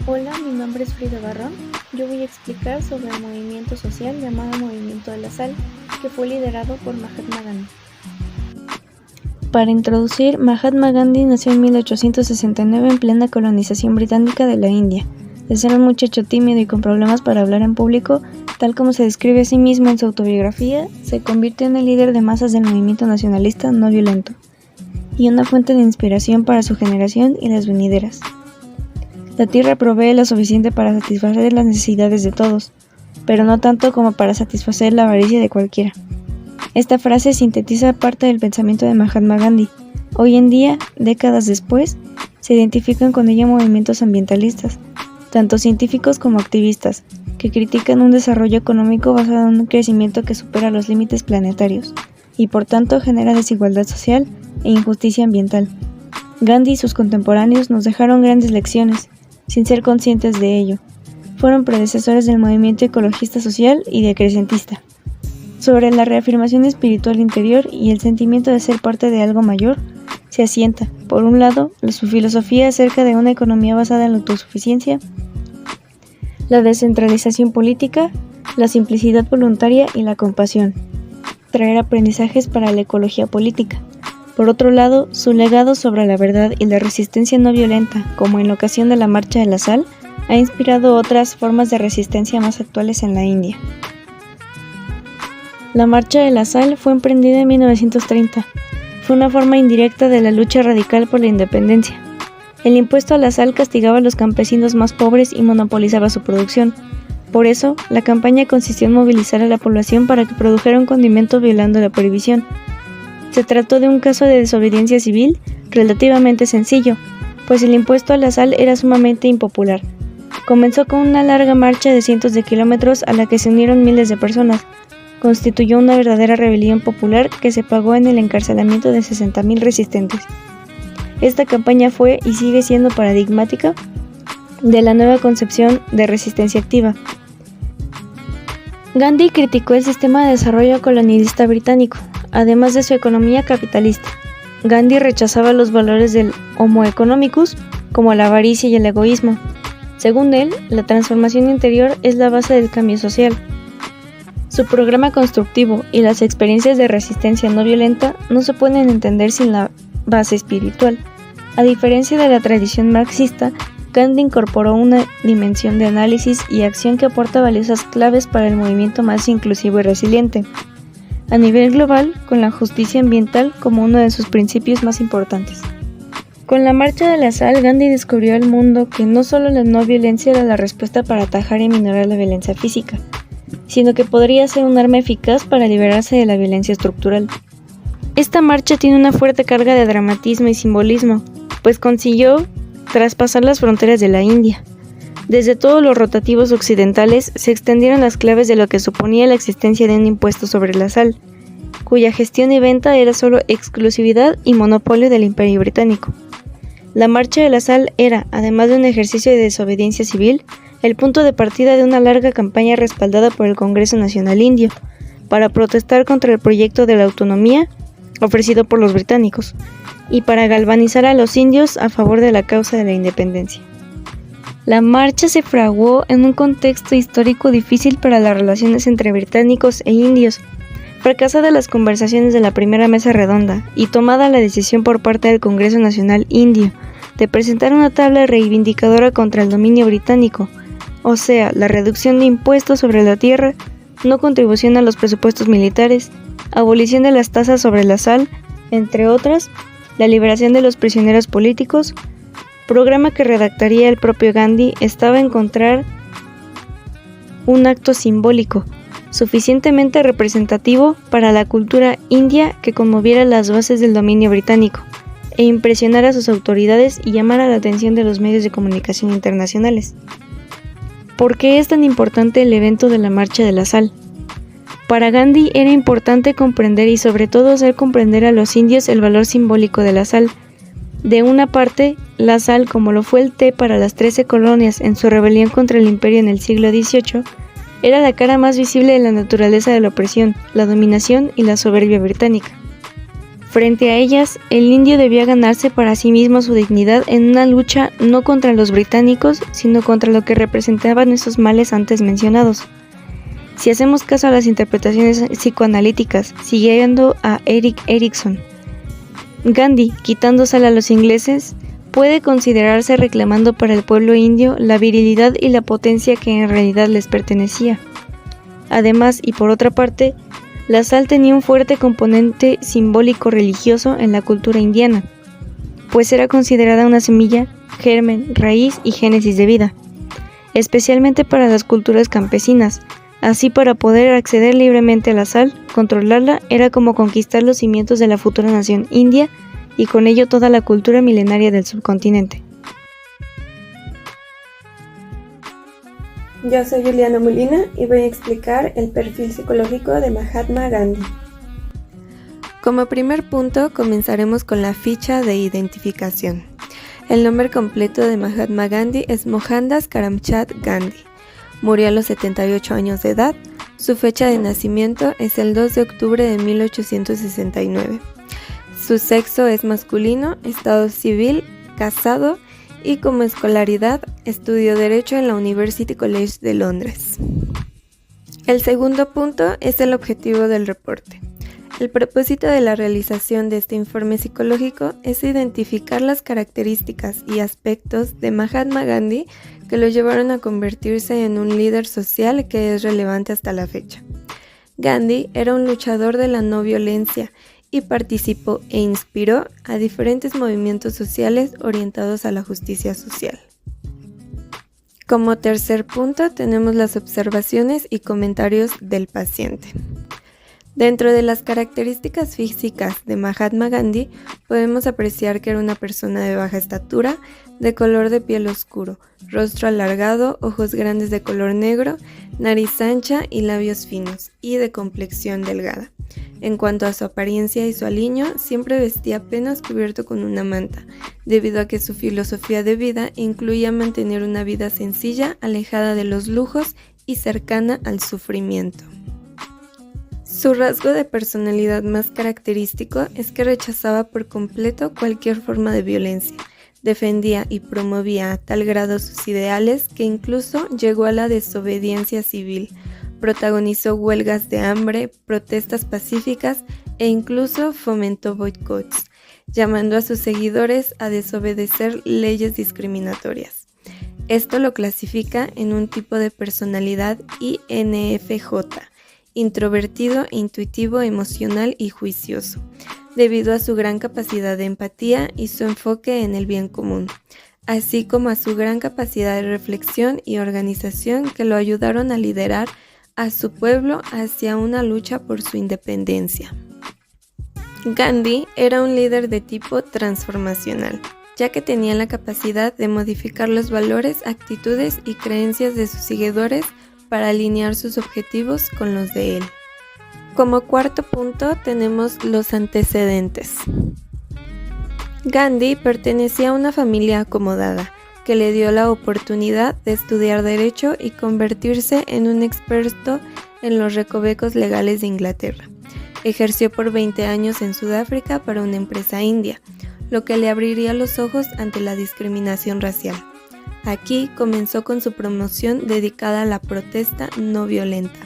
Hola, mi nombre es Frida Barrón. Yo voy a explicar sobre el movimiento social llamado Movimiento de la Sal, que fue liderado por Mahatma Gandhi. Para introducir, Mahatma Gandhi nació en 1869 en plena colonización británica de la India. De ser un muchacho tímido y con problemas para hablar en público, tal como se describe a sí mismo en su autobiografía, se convirtió en el líder de masas del movimiento nacionalista no violento y una fuente de inspiración para su generación y las venideras. La tierra provee lo suficiente para satisfacer las necesidades de todos, pero no tanto como para satisfacer la avaricia de cualquiera. Esta frase sintetiza parte del pensamiento de Mahatma Gandhi. Hoy en día, décadas después, se identifican con ella movimientos ambientalistas, tanto científicos como activistas, que critican un desarrollo económico basado en un crecimiento que supera los límites planetarios, y por tanto genera desigualdad social e injusticia ambiental. Gandhi y sus contemporáneos nos dejaron grandes lecciones, sin ser conscientes de ello. Fueron predecesores del movimiento ecologista social y decrecentista. Sobre la reafirmación espiritual interior y el sentimiento de ser parte de algo mayor, se asienta, por un lado, su filosofía acerca de una economía basada en la autosuficiencia, la descentralización política, la simplicidad voluntaria y la compasión, traer aprendizajes para la ecología política. Por otro lado, su legado sobre la verdad y la resistencia no violenta, como en la ocasión de la Marcha de la Sal, ha inspirado otras formas de resistencia más actuales en la India. La Marcha de la Sal fue emprendida en 1930. Fue una forma indirecta de la lucha radical por la independencia. El impuesto a la sal castigaba a los campesinos más pobres y monopolizaba su producción. Por eso, la campaña consistió en movilizar a la población para que produjera un condimento violando la prohibición. Se trató de un caso de desobediencia civil relativamente sencillo, pues el impuesto a la sal era sumamente impopular. Comenzó con una larga marcha de cientos de kilómetros a la que se unieron miles de personas. Constituyó una verdadera rebelión popular que se pagó en el encarcelamiento de 60.000 resistentes. Esta campaña fue y sigue siendo paradigmática de la nueva concepción de resistencia activa. Gandhi criticó el sistema de desarrollo colonialista británico, además de su economía capitalista. Gandhi rechazaba los valores del Homo economicus, como la avaricia y el egoísmo. Según él, la transformación interior es la base del cambio social. Su programa constructivo y las experiencias de resistencia no violenta no se pueden entender sin la base espiritual. A diferencia de la tradición marxista, Gandhi incorporó una dimensión de análisis y acción que aporta valiosas claves para el movimiento más inclusivo y resiliente. A nivel global, con la justicia ambiental como uno de sus principios más importantes. Con la Marcha de la Sal, Gandhi descubrió al mundo que no solo la no violencia era la respuesta para atajar y minorar la violencia física, sino que podría ser un arma eficaz para liberarse de la violencia estructural. Esta marcha tiene una fuerte carga de dramatismo y simbolismo, pues consiguió traspasar las fronteras de la India. Desde todos los rotativos occidentales se extendieron las claves de lo que suponía la existencia de un impuesto sobre la sal, cuya gestión y venta era solo exclusividad y monopolio del Imperio Británico. La Marcha de la Sal era, además de un ejercicio de desobediencia civil, el punto de partida de una larga campaña respaldada por el Congreso Nacional Indio, para protestar contra el proyecto de la autonomía ofrecido por los británicos, y para galvanizar a los indios a favor de la causa de la independencia. La marcha se fraguó en un contexto histórico difícil para las relaciones entre británicos e indios, fracasadas las conversaciones de la primera mesa redonda y tomada la decisión por parte del Congreso Nacional Indio de presentar una tabla reivindicadora contra el dominio británico, o sea, la reducción de impuestos sobre la tierra, no contribución a los presupuestos militares, abolición de las tasas sobre la sal, entre otras, la liberación de los prisioneros políticos, programa que redactaría el propio Gandhi. Estaba en encontrar un acto simbólico, suficientemente representativo para la cultura india que conmoviera las bases del dominio británico, e impresionara a sus autoridades y llamara la atención de los medios de comunicación internacionales. ¿Por qué es tan importante el evento de la Marcha de la Sal? Para Gandhi era importante comprender y sobre todo hacer comprender a los indios el valor simbólico de la sal. De una parte, la sal, como lo fue el té para las 13 colonias en su rebelión contra el imperio en el siglo XVIII, era la cara más visible de la naturaleza de la opresión, la dominación y la soberbia británica. Frente a ellas, el indio debía ganarse para sí mismo su dignidad en una lucha no contra los británicos, sino contra lo que representaban esos males antes mencionados. Si hacemos caso a las interpretaciones psicoanalíticas, siguiendo a Erik Erikson, Gandhi, quitándosela a los ingleses, puede considerarse reclamando para el pueblo indio la virilidad y la potencia que en realidad les pertenecía. Además, y por otra parte, la sal tenía un fuerte componente simbólico religioso en la cultura indiana, pues era considerada una semilla, germen, raíz y génesis de vida, especialmente para las culturas campesinas. Así, para poder acceder libremente a la sal, controlarla era como conquistar los cimientos de la futura nación india y con ello toda la cultura milenaria del subcontinente. Yo soy Juliana Molina y voy a explicar el perfil psicológico de Mahatma Gandhi. Como primer punto, comenzaremos con la ficha de identificación. El nombre completo de Mahatma Gandhi es Mohandas Karamchand Gandhi. Murió a los 78 años de edad. Su fecha de nacimiento es el 2 de octubre de 1869. Su sexo es masculino, estado civil, casado, y como escolaridad estudió Derecho en la University College de Londres. El segundo punto es el objetivo del reporte. El propósito de la realización de este informe psicológico es identificar las características y aspectos de Mahatma Gandhi que lo llevaron a convertirse en un líder social que es relevante hasta la fecha. Gandhi era un luchador de la no violencia y participó e inspiró a diferentes movimientos sociales orientados a la justicia social. Como tercer punto tenemos las observaciones y comentarios del paciente. Dentro de las características físicas de Mahatma Gandhi podemos apreciar que era una persona de baja estatura, de color de piel oscuro, rostro alargado, ojos grandes de color negro, nariz ancha y labios finos, y de complexión delgada. En cuanto a su apariencia y su aliño, siempre vestía apenas cubierto con una manta, debido a que su filosofía de vida incluía mantener una vida sencilla, alejada de los lujos y cercana al sufrimiento. Su rasgo de personalidad más característico es que rechazaba por completo cualquier forma de violencia. Defendía y promovía a tal grado sus ideales que incluso llegó a la desobediencia civil. Protagonizó huelgas de hambre, protestas pacíficas e incluso fomentó boicots, llamando a sus seguidores a desobedecer leyes discriminatorias. Esto lo clasifica en un tipo de personalidad INFJ, introvertido, intuitivo, emocional y juicioso, debido a su gran capacidad de empatía y su enfoque en el bien común, así como a su gran capacidad de reflexión y organización que lo ayudaron a liderar a su pueblo hacia una lucha por su independencia. Gandhi era un líder de tipo transformacional, ya que tenía la capacidad de modificar los valores, actitudes y creencias de sus seguidores para alinear sus objetivos con los de él. Como cuarto punto tenemos los antecedentes. Gandhi pertenecía a una familia acomodada, que le dio la oportunidad de estudiar Derecho y convertirse en un experto en los recovecos legales de Inglaterra. Ejerció por 20 años en Sudáfrica para una empresa india, lo que le abriría los ojos ante la discriminación racial. Aquí comenzó con su promoción dedicada a la protesta no violenta.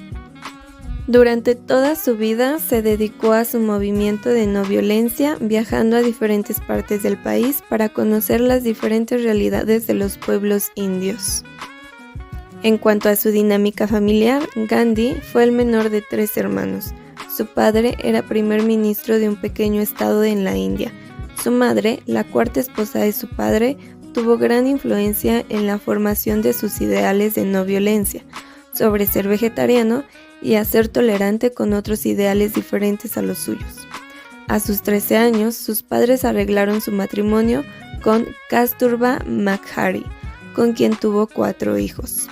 Durante toda su vida se dedicó a su movimiento de no violencia, viajando a diferentes partes del país para conocer las diferentes realidades de los pueblos indios. En cuanto a su dinámica familiar, Gandhi fue el menor de 3 hermanos. Su padre era primer ministro de un pequeño estado en la India. Su madre, la cuarta esposa de su padre, tuvo gran influencia en la formación de sus ideales de no violencia, sobre ser vegetariano y a ser tolerante con otros ideales diferentes a los suyos. A sus 13 años, sus padres arreglaron su matrimonio con Kasturba Makhari, con quien tuvo 4 hijos.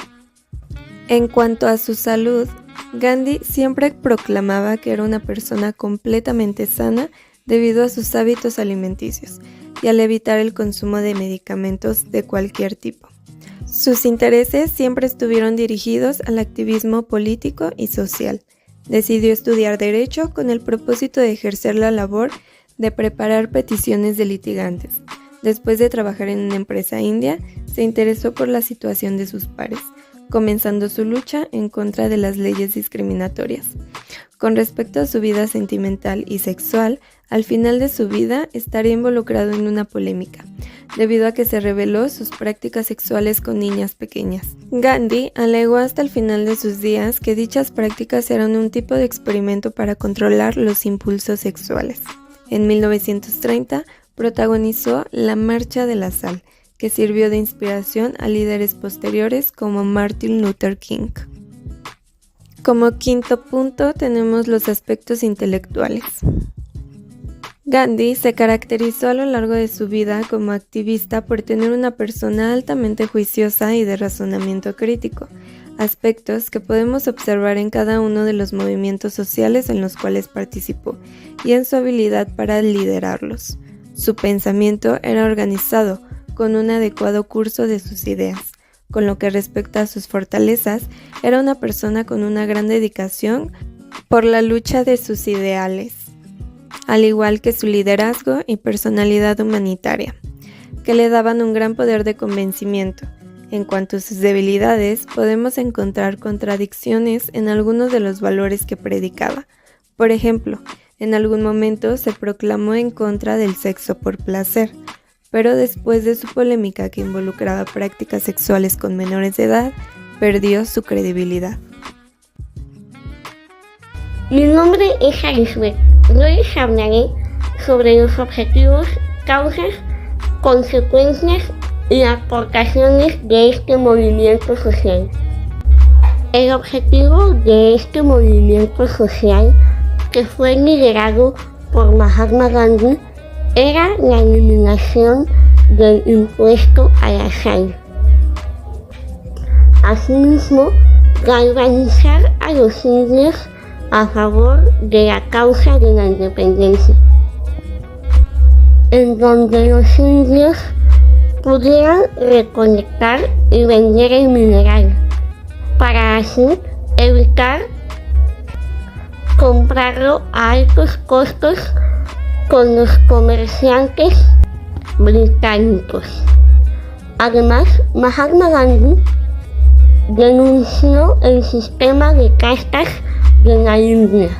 En cuanto a su salud, Gandhi siempre proclamaba que era una persona completamente sana debido a sus hábitos alimenticios y al evitar el consumo de medicamentos de cualquier tipo. Sus intereses siempre estuvieron dirigidos al activismo político y social. Decidió estudiar Derecho con el propósito de ejercer la labor de preparar peticiones de litigantes. Después de trabajar en una empresa india, se interesó por la situación de sus pares, comenzando su lucha en contra de las leyes discriminatorias. Con respecto a su vida sentimental y sexual, al final de su vida estaría involucrado en una polémica, debido a que se reveló sus prácticas sexuales con niñas pequeñas. Gandhi alegó hasta el final de sus días que dichas prácticas eran un tipo de experimento para controlar los impulsos sexuales. En 1930, protagonizó la Marcha de la Sal, que sirvió de inspiración a líderes posteriores como Martin Luther King. Como quinto punto tenemos los aspectos intelectuales. Gandhi se caracterizó a lo largo de su vida como activista por tener una persona altamente juiciosa y de razonamiento crítico, aspectos que podemos observar en cada uno de los movimientos sociales en los cuales participó y en su habilidad para liderarlos. Su pensamiento era organizado, con un adecuado curso de sus ideas. Con lo que respecta a sus fortalezas, era una persona con una gran dedicación por la lucha de sus ideales, al igual que su liderazgo y personalidad humanitaria, que le daban un gran poder de convencimiento. En cuanto a sus debilidades, podemos encontrar contradicciones en algunos de los valores que predicaba. Por ejemplo, en algún momento se proclamó en contra del sexo por placer, pero después de su polémica que involucraba prácticas sexuales con menores de edad, perdió su credibilidad. Mi nombre es Elizabeth. Hoy les hablaré sobre los objetivos, causas, consecuencias y aportaciones de este movimiento social. El objetivo de este movimiento social, que fue liderado por Mahatma Gandhi, era la eliminación del impuesto a la sal. Asimismo, galvanizar a los indios a favor de la causa de la independencia, en donde los indios pudieran recolectar y vender el mineral, para así evitar comprarlo a altos costos con los comerciantes británicos. Además, Mahatma Gandhi denunció el sistema de castas de la India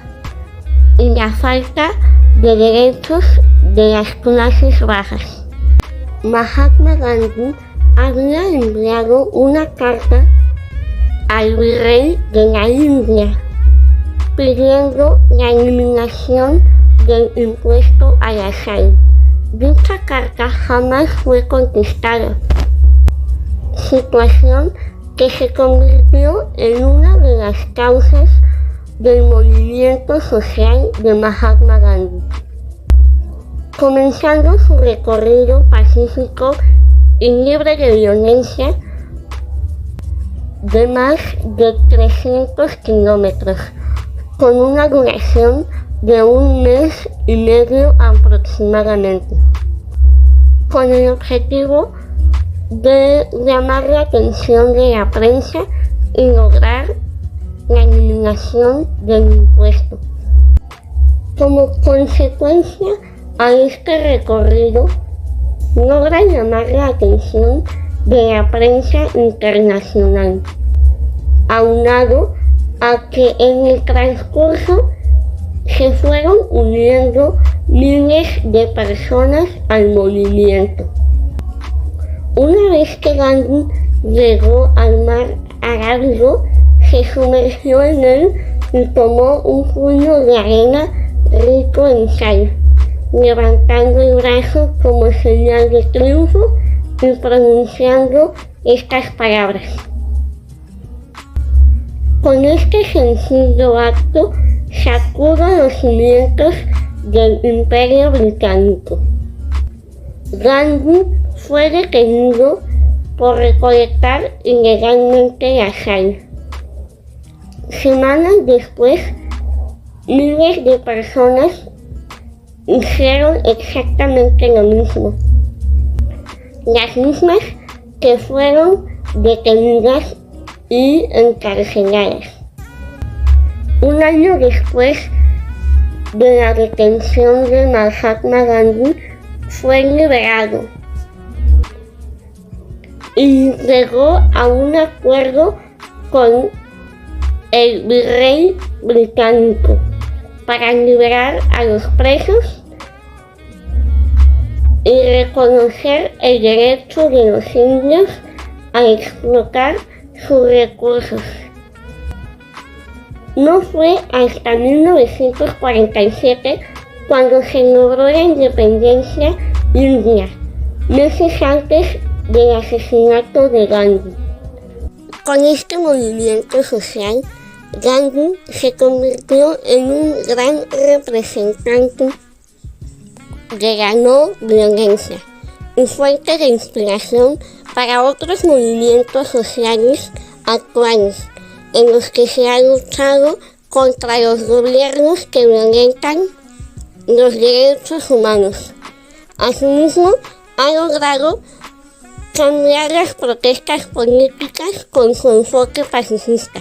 y la falta de derechos de las clases bajas. Mahatma Gandhi había enviado una carta al virrey de la India pidiendo la eliminación del impuesto a la sal. Dicha carta jamás fue contestada, situación que se convirtió en una de las causas del movimiento social de Mahatma Gandhi. Comenzando su recorrido pacífico y libre de violencia de más de 300 kilómetros, con una duración de 1 mes y medio aproximadamente, con el objetivo de llamar la atención de la prensa y lograr la eliminación del impuesto. Como consecuencia a este recorrido, logra llamar la atención de la prensa internacional, aunado a que en el transcurso se fueron uniendo miles de personas al movimiento. Una vez que Gandhi llegó al mar Arábigo, se sumergió en él y tomó un puño de arena rico en sal, levantando el brazo como señal de triunfo y pronunciando estas palabras. Con este sencillo acto sacudo los cimientos del Imperio Británico. Gandhi fue detenido por recolectar ilegalmente la sal. Semanas después, miles de personas hicieron exactamente lo mismo, las mismas que fueron detenidas y encarceladas. Un año después, de la detención de Mahatma Gandhi fue liberado y llegó a un acuerdo con el virrey británico para liberar a los presos y reconocer el derecho de los indios a explotar sus recursos. No fue hasta 1947 cuando se logró la independencia india, meses antes del asesinato de Gandhi. Con este movimiento social, Gandhi se convirtió en un gran representante de la no violencia y fuente de inspiración para otros movimientos sociales actuales, en los que se ha luchado contra los gobiernos que violentan los derechos humanos. Asimismo, ha logrado cambiar las protestas políticas con su enfoque pacifista.